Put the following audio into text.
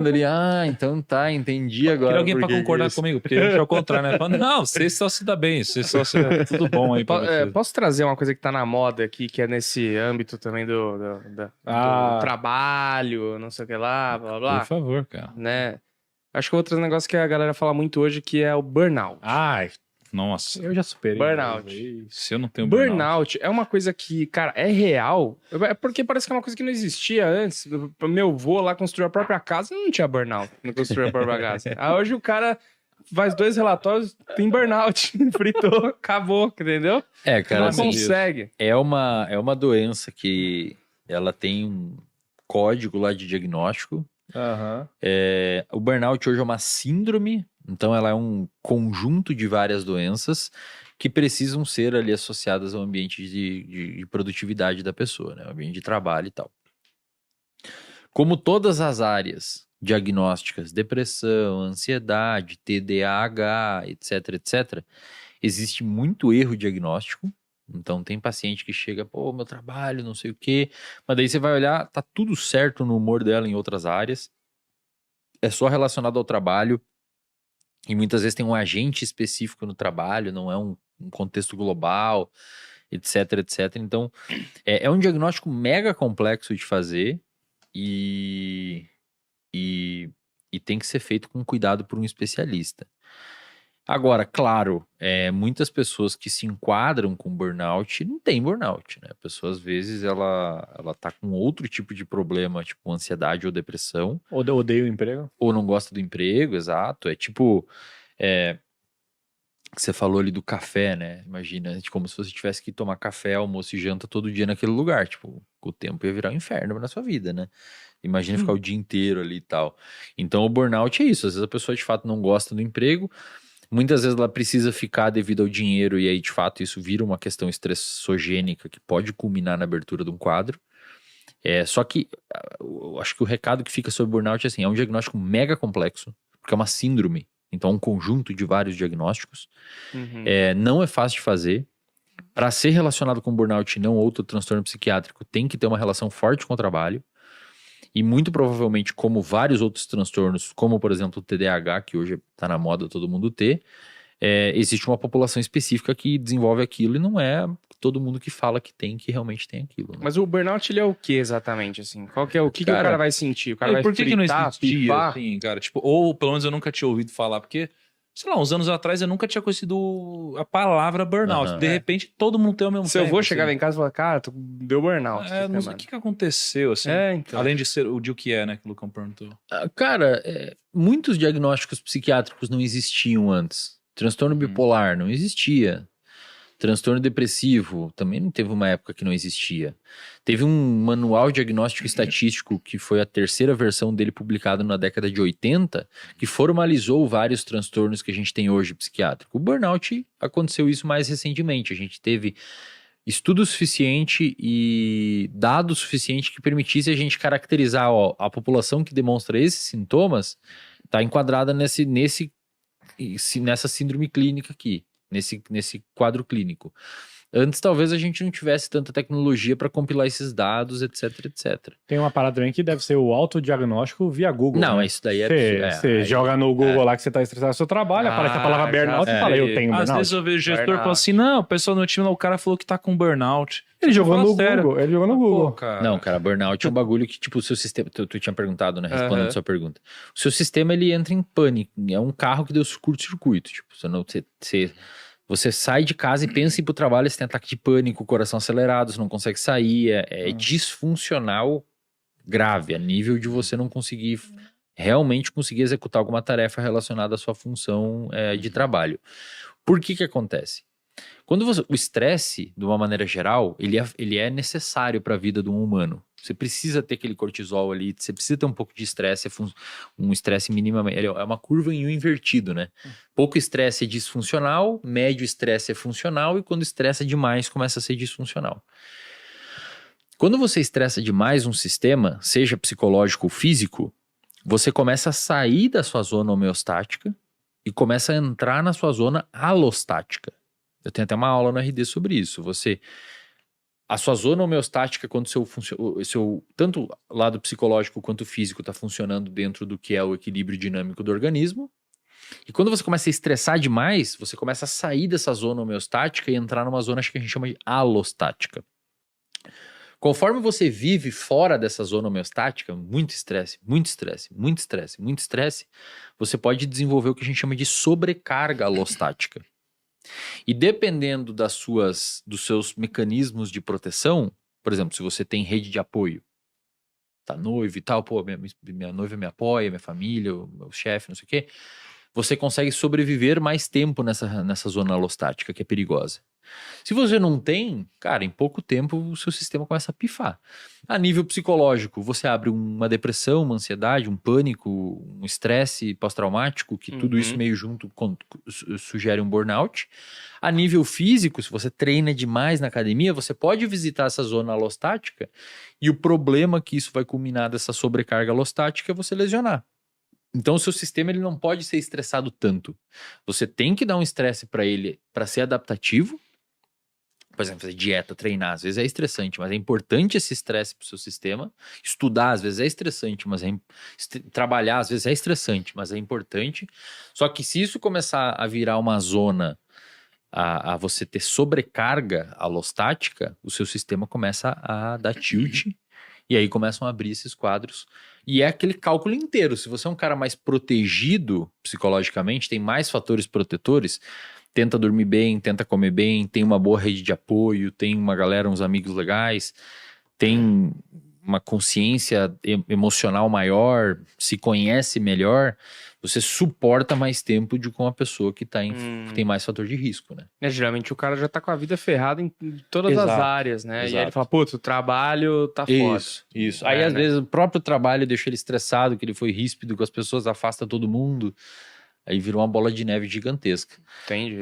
Ali, então tá, entendi agora. Queria alguém pra concordar comigo, porque a gente é o contrário, né? Fala, não, você só se dá bem, você só se dá tudo bom aí pra você. Posso trazer uma coisa que tá na moda aqui, que é nesse âmbito também do trabalho, não sei o que lá, blá blá blá. Por favor, cara. Né? Acho que outro negócio que a galera fala muito hoje que é o burnout. Ai, nossa, eu já superei. Burnout. Se eu não tenho burnout é uma coisa que, cara, é real. É porque parece que é uma coisa que não existia antes. Meu avô lá construiu a própria casa, não tinha burnout. Não construiu a própria casa. Aí hoje o cara faz 2 relatórios, tem burnout. Fritou, acabou, entendeu? Cara, não assim, consegue. É uma doença que ela tem um código lá de diagnóstico. O burnout hoje é uma síndrome, então ela é um conjunto de várias doenças que precisam ser ali associadas ao ambiente de produtividade da pessoa, né? O ambiente de trabalho e tal. Como todas as áreas diagnósticas, depressão, ansiedade, TDAH, etc, existe muito erro diagnóstico. Então tem paciente que chega, meu trabalho, não sei o quê, mas daí você vai olhar, tá tudo certo no humor dela em outras áreas, é só relacionado ao trabalho, e muitas vezes tem um agente específico no trabalho, não é um contexto global, etc. Então, é um diagnóstico mega complexo de fazer e tem que ser feito com cuidado por um especialista. Agora, claro, muitas pessoas que se enquadram com burnout não tem burnout, né? A pessoa, às vezes, ela tá com outro tipo de problema, tipo ansiedade ou depressão. Ou odeia o emprego. Ou não gosta do emprego, exato. É tipo... você falou ali do café, né? Imagina, como se você tivesse que tomar café, almoço e janta todo dia naquele lugar. Tipo, o tempo ia virar um inferno na sua vida, né? Imagina ficar o dia inteiro ali e tal. Então, o burnout é isso. Às vezes a pessoa, de fato, não gosta do emprego. Muitas vezes ela precisa ficar devido ao dinheiro e aí, de fato, isso vira uma questão estressogênica que pode culminar na abertura de um quadro. Só que, eu acho que o recado que fica sobre burnout é assim, é um diagnóstico mega complexo, porque é uma síndrome. Então, é um conjunto de vários diagnósticos. Não é fácil de fazer. Para ser relacionado com burnout e não outro transtorno psiquiátrico, tem que ter uma relação forte com o trabalho. E muito provavelmente, como vários outros transtornos, como por exemplo o TDAH, que hoje está na moda todo mundo ter, existe uma população específica que desenvolve aquilo e não é todo mundo que fala que realmente tem aquilo. Né? Mas o burnout, ele é o que exatamente, assim? Qual que é o que o cara vai sentir? O cara vai por que não fritar, existia, pifar? assim, cara? Tipo, ou pelo menos eu nunca tinha ouvido falar, porque... Sei lá, uns anos atrás eu nunca tinha conhecido a palavra burnout. De repente, todo mundo tem o mesmo Se tempo. eu vou chegar lá em casa e falar, cara, deu burnout. Não sei o que aconteceu, assim. Então. Além de ser o que é, né, que o Lucão perguntou. Cara, muitos diagnósticos psiquiátricos não existiam antes. Transtorno bipolar não existia. Transtorno depressivo também não teve uma época que não existia. Teve um manual diagnóstico estatístico, que foi a terceira versão dele publicado na década de 80, que formalizou vários transtornos que a gente tem hoje psiquiátrico. O burnout aconteceu isso mais recentemente. A gente teve estudo suficiente e dado suficiente que permitisse a gente caracterizar a população que demonstra esses sintomas está enquadrada nessa síndrome clínica aqui. Nesse quadro clínico. Antes, talvez a gente não tivesse tanta tecnologia para compilar esses dados, etc. Tem uma parada também que deve ser o autodiagnóstico via Google. Não, né? isso daí Você joga no Google lá que você tá estressado do seu trabalho, aparece a palavra burnout e fala, eu tenho burnout. Às vezes eu vejo o gestor falando assim, não, o pessoal no time, o cara falou que tá com burnout. Ele jogou no Google, ele jogou no Google. Cara. Não, cara, burnout é um bagulho que, tipo, o seu sistema... Tu tinha perguntado, né? Respondendo a sua pergunta. O seu sistema, ele entra em pânico. É um carro que deu curto-circuito. Tipo, você sai de casa e pensa em ir pro trabalho, você tem ataque de pânico, coração acelerado, você não consegue sair. É disfuncional grave, a nível de você não conseguir realmente conseguir executar alguma tarefa relacionada à sua função de trabalho. Por que acontece? Quando o estresse, de uma maneira geral, ele é necessário para a vida de um humano. Você precisa ter aquele cortisol ali, você precisa ter um pouco de estresse, um estresse minimamente, é uma curva em U invertido, né? Pouco estresse é disfuncional, médio estresse é funcional e quando estressa demais começa a ser disfuncional. Quando você estressa demais um sistema, seja psicológico ou físico, você começa a sair da sua zona homeostática e começa a entrar na sua zona alostática. Eu tenho até uma aula no RD sobre isso. a sua zona homeostática, quando seu tanto lado psicológico quanto físico está funcionando dentro do que é o equilíbrio dinâmico do organismo. E quando você começa a estressar demais, você começa a sair dessa zona homeostática e entrar numa zona que a gente chama de alostática. Conforme você vive fora dessa zona homeostática, muito estresse, muito estresse, muito estresse, muito estresse, você pode desenvolver o que a gente chama de sobrecarga alostática. E dependendo dos seus mecanismos de proteção, por exemplo, se você tem rede de apoio, tá noivo e tal, pô, minha noiva me apoia, minha família, o meu chefe, não sei o quê, você consegue sobreviver mais tempo nessa zona alostática que é perigosa. Se você não tem, cara, em pouco tempo o seu sistema começa a pifar. A nível psicológico, você abre uma depressão, uma ansiedade, um pânico, um estresse pós-traumático, que tudo isso meio junto sugere um burnout. A nível físico, se você treina demais na academia, você pode visitar essa zona alostática e o problema que isso vai culminar dessa sobrecarga alostática é você lesionar. Então, o seu sistema ele não pode ser estressado tanto. Você tem que dar um estresse para ele para ser adaptativo. Por exemplo, fazer dieta, treinar, às vezes é estressante, mas é importante esse estresse para o seu sistema. Estudar, às vezes é estressante, mas trabalhar, às vezes é estressante, mas é importante. Só que se isso começar a virar uma zona, a você ter sobrecarga alostática, o seu sistema começa a dar tilt e aí começam a abrir esses quadros. E é aquele cálculo inteiro. Se você é um cara mais protegido psicologicamente, tem mais fatores protetores, tenta dormir bem, tenta comer bem, tem uma boa rede de apoio, tem uma galera, uns amigos legais, tem uma consciência emocional maior, se conhece melhor, você suporta mais tempo com uma pessoa que tem mais fator de risco, né? Geralmente o cara já tá com a vida ferrada em todas as áreas, né? Exato. E aí ele fala, putz, o trabalho tá foda. Isso. Aí às vezes o próprio trabalho deixa ele estressado, que ele foi ríspido com as pessoas, afasta todo mundo. Aí virou uma bola de neve gigantesca. Entendi.